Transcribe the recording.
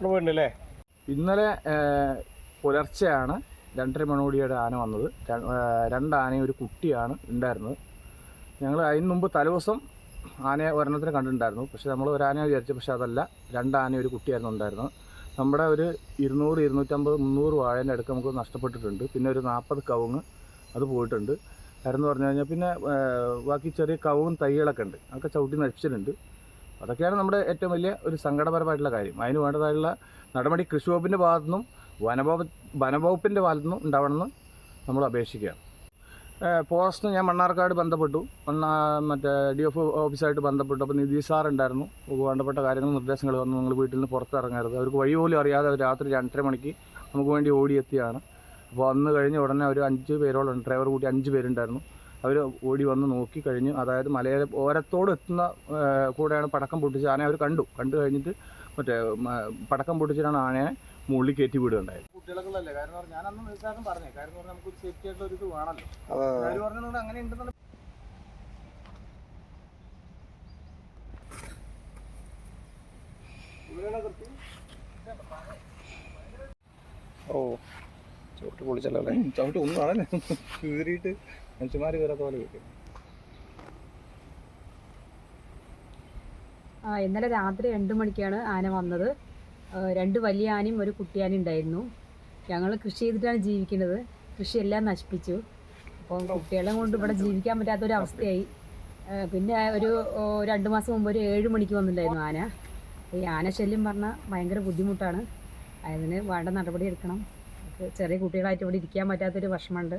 പോയിട്ടുണ്ടല്ലേ? ഇന്നലെ പുലർച്ചെയാണ് 2:30 മണിയോടെ ആന വന്നത്. 2 ആനയും ഒരു കുട്ടിയാണ് ഉണ്ടായിരുന്നത്. ഞങ്ങൾ അതിന് മുമ്പ് തലേദിവസം ആനയെ ഒരെണ്ണത്തിന് കണ്ടിട്ടുണ്ടായിരുന്നു. പക്ഷേ നമ്മൾ ഒരു ആനയെ വിചാരിച്ചു, പക്ഷേ അതല്ല, 2 ആനയും ഒരു കുട്ടിയായിരുന്നു ഉണ്ടായിരുന്നത്. നമ്മുടെ ഒരു 200, 250, 300 വാഴേൻ്റെ അടുക്ക് നമുക്ക് നഷ്ടപ്പെട്ടിട്ടുണ്ട്. പിന്നെ ഒരു 40 കവുങ്ങ് അത് പോയിട്ടുണ്ട്. കാരണം പറഞ്ഞു കഴിഞ്ഞാൽ പിന്നെ ബാക്കി ചെറിയ കവുങ്ങും തൈകളൊക്കെ ഉണ്ട്, അതൊക്കെ ചവിട്ടി നശിച്ചിട്ടുണ്ട്. അതൊക്കെയാണ് നമ്മുടെ ഏറ്റവും വലിയ ഒരു സങ്കടപരമായിട്ടുള്ള കാര്യം. അതിന് വേണ്ടതായിട്ടുള്ള നടപടി കൃഷി വകുപ്പിൻ്റെ ഭാഗത്തുനിന്നും വനവകുപ്പിൻ്റെ ഭാഗത്തുനിന്നും ഉണ്ടാവണമെന്ന് നമ്മൾ അപേക്ഷിക്കുകയാണ്. ഫോറസ്റ്റിന് ഞാൻ മണ്ണാർക്കാട് ബന്ധപ്പെട്ടു, മറ്റേ DF ഓഫീസായിട്ട് ബന്ധപ്പെട്ടു. അപ്പോൾ നിധി സാർ ഉണ്ടായിരുന്നു. വേണ്ടപ്പെട്ട കാര്യങ്ങൾ നിർദ്ദേശങ്ങൾ വന്നു, നിങ്ങൾ വീട്ടിൽ നിന്ന് പുറത്തിറങ്ങരുത്. അവർക്ക് വഴി പോലും അറിയാതെ അവർ രാത്രി 2:30 മണിക്ക് നമുക്ക് വേണ്ടി ഓടിയെത്തിയാണ്. അപ്പോൾ അന്ന് കഴിഞ്ഞ് ഉടനെ ഒരു 5 പേരോളം, ഡ്രൈവർ കൂട്ടി 5 പേരുണ്ടായിരുന്നു. അവർ ഓടി വന്ന് നോക്കി കഴിഞ്ഞു. അതായത് മലയിലെ ഓരത്തോട് എത്തുന്ന കൂടെയാണ് പടക്കം പൊട്ടിച്ച് ആനയെ അവർ കണ്ടു കഴിഞ്ഞിട്ട് മറ്റേ പടക്കം പൊട്ടിച്ചിട്ടാണ് ആനയെ മുകളിൽ കയറ്റി വിടുകയുണ്ടായത്. കുട്ടികളൊക്കെ കാരണം ഞാൻ അന്ന് നിൽക്കാനും പറഞ്ഞേ, കാരണം പറഞ്ഞാൽ നമുക്കൊരു സേഫ്റ്റി ആയിട്ടുള്ള ഒരു ഇത് വേണമല്ലോ. അവർ പറഞ്ഞതുകൊണ്ട് അങ്ങനെ ഉണ്ടെന്നുള്ള ചവിട്ട് പൊളിച്ചല്ലോ അല്ലേ? ചവിട്ട് ഒന്നും ആണല്ലേ, കീറിയിട്ട് മനുഷ്യന്മാർ കയറാത്ത പോലെ കിട്ടും. ഇന്നലെ രാത്രി 2 മണിക്കാണ് ആന വന്നത്. 2 വലിയ ആനയും ഒരു കുട്ടിയാനയും ഉണ്ടായിരുന്നു. ഞങ്ങൾ കൃഷി ചെയ്തിട്ടാണ് ജീവിക്കുന്നത്. കൃഷിയെല്ലാം നശിപ്പിച്ചു. അപ്പം കുട്ടികളെ കൊണ്ട് ഇവിടെ ജീവിക്കാൻ പറ്റാത്തൊരവസ്ഥയായി. പിന്നെ ഒരു 2 മാസം മുമ്പ് ഒരു 7 മണിക്ക് വന്നിട്ടുണ്ടായിരുന്നു ആന. ഈ ആനശല്യം പറഞ്ഞാൽ ഭയങ്കര ബുദ്ധിമുട്ടാണ്. അതിന് വേണ്ട നടപടി എടുക്കണം. ചെറിയ കുട്ടികളായിട്ട് ഇവിടെ ഇരിക്കാൻ പറ്റാത്തൊരു വിഷമമുണ്ട്.